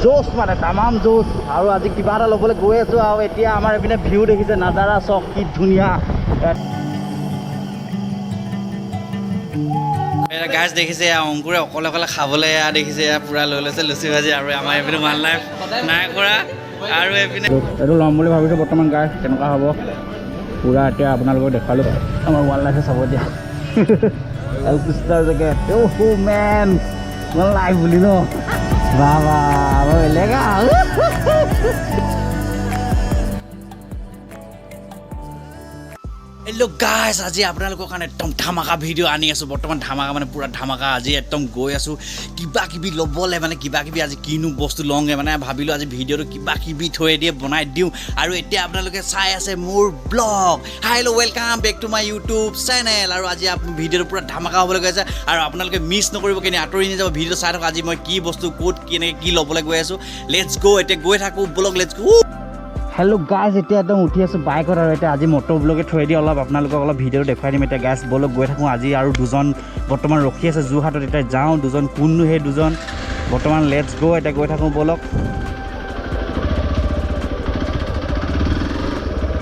জোচ মানে তামাম জোচ আৰু আজি কিবা এটা ল'বলৈ গৈ আছোঁ আৰু এতিয়া আমাৰ এইপিনে ভিউ দেখিছে নাজাৰা চক কি ধুনীয়া গাছ দেখিছে অংকুৰে অকলে অকলে খাবলৈ দেখিছে পূৰা লৈ লৈছে লুচি ভাজি আৰু আমাৰ এইপিনে ওৱান লাইফ নাই কৰা আৰু এইপিনে এইটো ল'ম বুলি ভাবিছোঁ বৰ্তমান গাছ কেনেকুৱা হ'ব পূৰা এতিয়া আপোনালোকক দেখালোঁ আমাৰ ওৱান লাইফে চাব এতিয়া আৰু poster jacket man one life বুলি ন বাবা বেলেগ হেল্ল' গাইজ আজি আপোনালোকৰ কাৰণে একদম ধামাকা ভিডিঅ' আনি আছোঁ বৰ্তমান ধামাকা মানে পূৰা ধামাকা আজি একদম গৈ আছোঁ কিবা কিবি ল'বলৈ মানে কিবা কিবি আজি কিনো বস্তু লওঁগৈ মানে ভাবিলোঁ আজি ভিডিঅ'টো কিবা কিবি থৈ দিয়ে বনাই দিওঁ আৰু এতিয়া আপোনালোকে চাই আছে মোৰ blog hello' welcome back to my YouTube channel আৰু আজি ভিডিঅ'টো পূৰা ধামাকা হ'বলৈ গৈ আছে আৰু আপোনালোকে মিছ নকৰিব কেনে আঁতৰি নাযাব ভিডিঅ'টো চাই থাকক আজি মই কি বস্তু ক'ত কেনেকৈ কি ল'বলৈ গৈ আছোঁ লেটছ গ' এতিয়া গৈ থাকোঁ ব্লগ লেটছ গ' হেল্ল' গাইজ এতিয়া একদম উঠি আছোঁ বাইকত আৰু এতিয়া আজি মটৰ ব্লগে থৈ দি অলপ আপোনালোকক অলপ ভিডিঅ'টো দেখুৱাই দিম এতিয়া গাইজ বলক গৈ থাকোঁ আজি আৰু দুজন বৰ্তমান ৰখি আছে যোৰহাটত এতিয়া যাওঁ দুজন কোননো সেই দুজন বৰ্তমান লেটছ গ' এতিয়া গৈ থাকোঁ বলক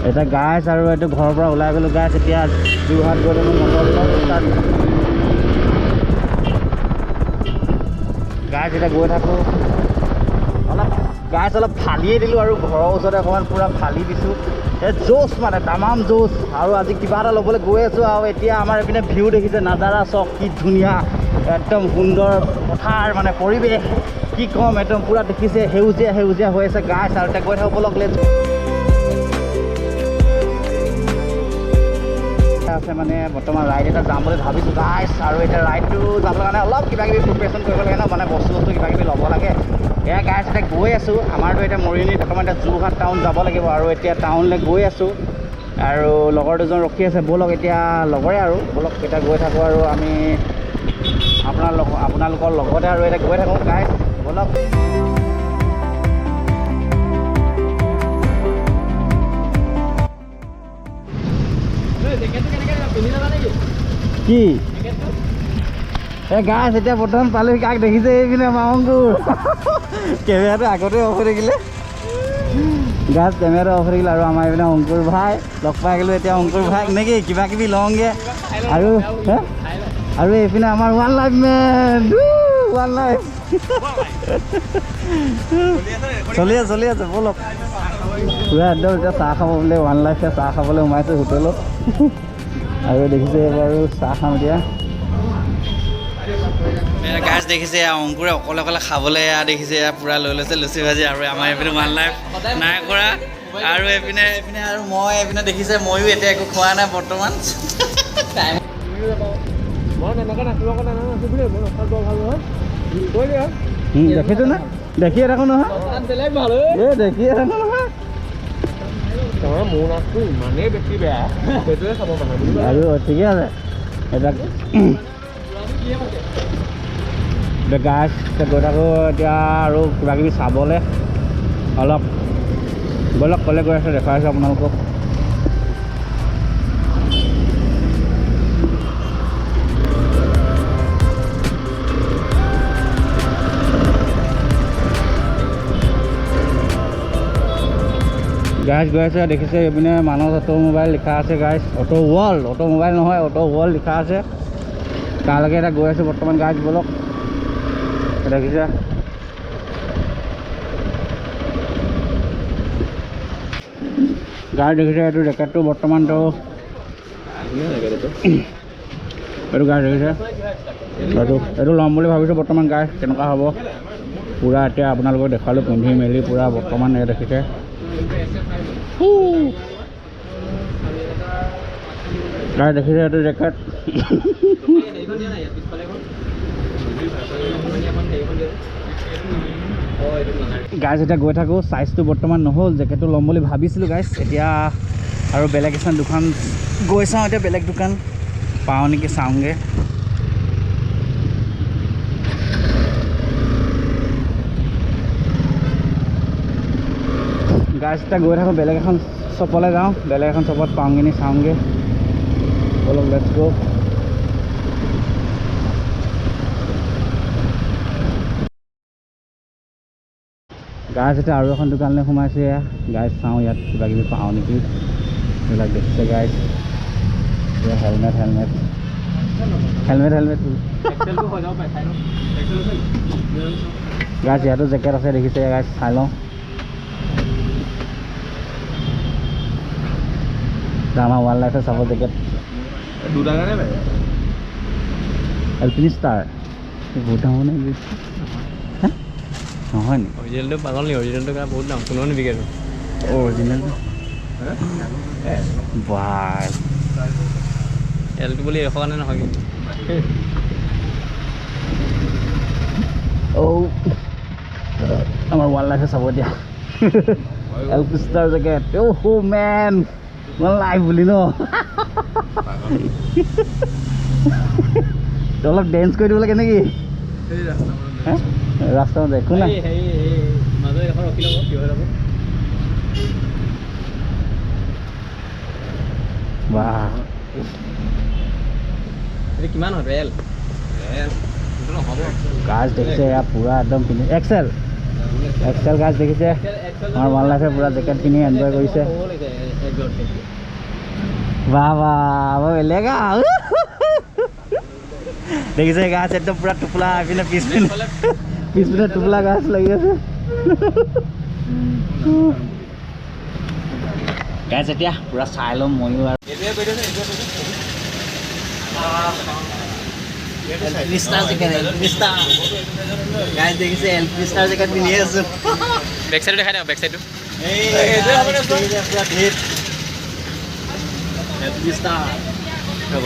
এতিয়া গাইজ আৰু এইটো ঘৰৰ পৰা ওলাই গ'লোঁ গাইজ এতিয়া যোৰহাট গৈ থাকোঁ মটৰ ব্লগ গাইজ এতিয়া গৈ থাকোঁ অলপ গাছ অলপ ফালিয়ে দিলোঁ আৰু ঘৰৰ ওচৰতে অকণমান পূৰা ফালি দিছোঁ এই জোচ মানে তামাম জোচ আৰু আজি কিবা এটা ল'বলৈ গৈ আছোঁ আৰু এতিয়া আমাৰ এইপিনে ভিউ দেখিছে নাজাৰা চক কি ধুনীয়া একদম সুন্দৰ পথাৰ মানে পৰিৱেশ কি ক'ম একদম পূৰা দেখিছে সেউজীয়া সেউজীয়া হৈ আছে গাছ আৰু এতিয়া গৈ থাকোঁ বলক লেটছ আছে মানে বৰ্তমান ৰাইড এটা যাম বুলি ভাবিছোঁ গাইছ আৰু এতিয়া ৰাইডটো যাবৰ কাৰণে অলপ কিবা কিবি প্ৰিপেৰেশ্যন কৰিব লাগে ন মানে বস্তু কিবা কিবি ল'ব লাগে এয়া গাইছ এতিয়া গৈ আছোঁ আমাৰতো এতিয়া মৰিয়নি বৰ্তমান এতিয়া যোৰহাট টাউন যাব লাগিব আৰু এতিয়া টাউনলৈ গৈ আছোঁ আৰু লগৰ দুজন ৰখি আছে ব'লক এতিয়া লগৰে আৰু ব'লক এতিয়া গৈ থাকোঁ আৰু আমি আপোনালোকৰ লগতে আৰু এতিয়া গৈ থাকোঁ গাইছ ব'লক কি এই গাছ এতিয়া বৰ্তমান পালোঁ কাক দেখিছে এইপিনে আমাৰ অংকুৰ কেমেৰাটো আগতে অফ হৈ থাকিলে গাছ কেমেৰাটো অফ হৈ থাকিলে আৰু আমাৰ এইপিনে অংকুৰ ভাই লগ পাই গ'লোঁ এতিয়া অংকুৰ ভাই নেকি কিবা কিবি লওঁগৈ আৰু এইপিনে আমাৰ ওৱান লাইফ মেন ওৱান লাইফ চলি আছে ব'লক পূৰা একদম এতিয়া চাহ খাব বোলে ওৱান লাইফে চাহ খাবলৈ সোমাইছোঁ হোটেলত আৰু দেখিছে বাৰু চাহ খাম এতিয়া গাছ দেখিছে অংকুৰে অকলে অকলে খাবলৈ দেখিছে পূৰা লৈ লৈছে লুচি ভাজি আৰু আমাৰ এইপিনে ওৱান লাইফ নাই কৰা আৰু এইপিনে আৰু মই এইপিনে দেখিছে ময়ো এতিয়া একো খোৱা নাই বৰ্তমান দেখিছোঁ না দেখিয়ে থাকোঁ নহয় এই দেখিয়ে থাকোঁ নহয় মোৰ নাচটো ইমানেই বেছি বেয়া সেইটোৱে চাব মানে আৰু ঠিকে আছে এতিয়া গাছ গৈ থাকোঁ এতিয়া আৰু কিবা কিবি চাবলৈ অলপ ব'লক ক'লে গৈ আছে দেখাই আছোঁ আপোনালোকক গাইজ গৈ আছে দেখিছে এইপিনে মানস অটোমোবাইল লিখা আছে গাইজ অটো মোবাইল নহয় অটো ৱৰ্ল্ড লিখা আছে তালৈকে এতিয়া গৈ আছোঁ বৰ্তমান গাইজ ব'লক দেখিছে গাড়ী দেখিছে এইটো জেকেটটো বৰ্তমানটো এইটো গাড়ী দেখিছে এইটো ল'ম বুলি ভাবিছোঁ বৰ্তমান গাড়ী কেনেকুৱা হ'ব পূৰা এতিয়া আপোনালোকক দেখালোঁ পিন্ধি মেলি পূৰা বৰ্তমান এই দেখিছে গাড়ী দেখিছে এইটো জেকেট গাইজ এতিয়া গৈ থাকোঁ চাইজটো বৰ্তমান নহ'ল জেকেটটো ল'ম বুলি ভাবিছিলোঁ গাইজ এতিয়া আৰু বেলেগ এখন দোকান গৈ চাওঁ এতিয়া বেলেগ দোকান পাওঁ নেকি চাওঁগৈ গাইজ এতিয়া গৈ থাকোঁ বেলেগ এখন শ্বপলৈ যাওঁ বেলেগ এখন শ্বপত পাওঁগৈ নি চাওঁগৈ অলপ লেটছ গ' গাছ এতিয়া আৰু এখন দোকানলৈ সোমাইছে গাছ চাওঁ ইয়াত কিবা কিবি পাওঁ নেকি এইবিলাক দেখিছে গাছ হেলমেট হেলমেট হেলমেট হেলমেট গাছ ইয়াতো জেকেট আছে দেখিছে গাছ চাই লওঁ আমাৰ ৱাইল্ড লাইফে চাব জেকেট এলপিনিষ্টাৰ বহুত দাম নে নহয় নি অৰিজিনেলটো পাগল নি অৰিজিনেলটো বহুত দাম কোনো নিবিকে অৰিজিনেল বাই এলটো বুলি এশ কাৰণে নহয় কিন্তু আমাৰ ৱাইল্ড লাইফে চাব এতিয়া এলপিনিষ্টাৰ জেকেট অ' মেন ৱাইল্ড লাইফ বুলি ন অলপ ডেন্স কৰি দিব লাগে নেকি ৰাস্তা একো নাই বাহ কিমান হয় এল গাছ দেখিছে এয়া পুৰা একদম পিন্ধি এক্সেল এক্সেল গাছ দেখিছে আমাৰ ৱাইল্ড লাইফে পুৰা জেকেট পিন্ধি এনজয় কৰিছে বাহ বাহ বেলেগ দেখিছে গাছ একদম পুৰা টোপোলা এইপিনে পিছপিনে টোপোলা গাছ লাগি আছে গাছ এতিয়া পুৰা চাই ল'ম ময়ো আৰু দেখিছে এলপিনিষ্টাৰ জেকেট পিন্ধি আছো বেক চাইডটো দেখাই দিওঁ বেক চাইডটো হ'ব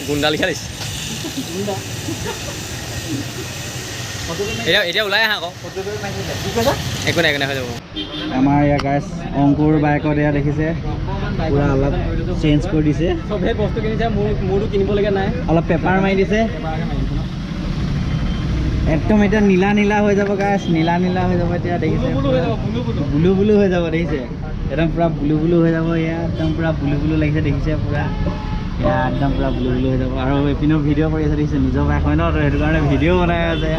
গুণ্ডা লিখা দিছে এতিয়া ওলাই আহা আকৌ একো নাই হৈ যাব আমাৰ ইয়াৰ গাছ অংকুৰ বাইকত এয়া দেখিছে পুৰা অলপ চেঞ্জ কৰি দিছে চবেই বস্তু কিনিছে মোৰতো কিনিবলগীয়া নাই অলপ পেপাৰ মাৰি দিছে একদম এতিয়া নীলা নীলা হৈ যাব গাছ নীলা নীলা হৈ যাব এতিয়া দেখিছে ব্লু ব্লু হৈ যাব দেখিছে একদম পুৰা ব্লু ব্লু হৈ যাব এয়া একদম পুৰা ব্লু ব্লু লাগিছে দেখিছে পুৰা এয়া একদম পুৰা ব্লু ব্লু হৈ যাব আৰু এইপিনেও ভিডিঅ' কৰি আছে দেখিছে নিজৰ বাইক হয় ন তো সেইটো কাৰণে ভিডিঅ' বনাই আছে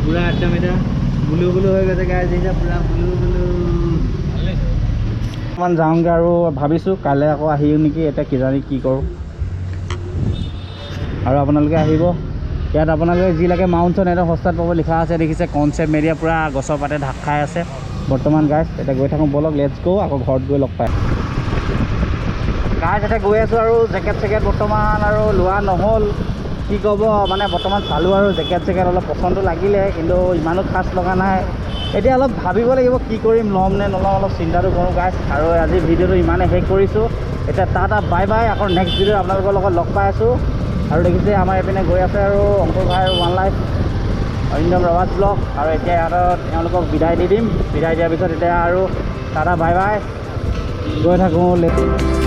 পুৰা একদম এতিয়া ব্লু ব্লু হৈ গৈছে গাছ দেখিছে পুৰা ব্লু ব্লু অকণমান যাওঁগৈ আৰু ভাবিছোঁ কাইলৈ আকৌ আহিও নেকি এতিয়া কিজানি কি কৰোঁ আৰু আপোনালোকে আহিব ইয়াত আপোনালোকে যি লাগে মাউণ্টন এটা সস্তাত পাব লিখা আছে দেখিছে কনচেপ্ট মেৰিয়া পুৰা গছৰ পাতে ঢাক খাই আছে বৰ্তমান গাছ এতিয়া গৈ থাকোঁ ব'লক লেটছ গো আকৌ ঘৰত গৈ লগ পায় গাছ এতিয়া গৈ আছোঁ আৰু জেকেট চেকেট বৰ্তমান আৰু লোৱা নহ'ল কি ক'ব মানে বৰ্তমান চালোঁ আৰু জেকেট চেকেট অলপ পচন্দটো লাগিলে কিন্তু ইমানো খাচ লগা নাই এতিয়া অলপ ভাবিব লাগিব কি কৰিম ল'ম নে নল'ম অলপ চিন্তাটো কৰোঁ গাছ আৰু আজি ভিডিঅ'টো ইমানে শেষ কৰিছোঁ এতিয়া টাটা বাই বাই আকৌ নেক্সট ভিডিঅ'ত আপোনালোকৰ লগত লগ পাই আছোঁ আৰু দেখিছে আমাৰ এইপিনে গৈ আছে আৰু অংকুৰ ভাই আৰু ৱাইল্ড লাইফ অৰিন্দম ৰৱাজ ব্লগ আৰু এতিয়া ইয়াত তেওঁলোকক বিদায় দি দিম বিদায় দিয়াৰ পিছত এতিয়া আৰু টাটা বাই বাই গৈ থাকোঁ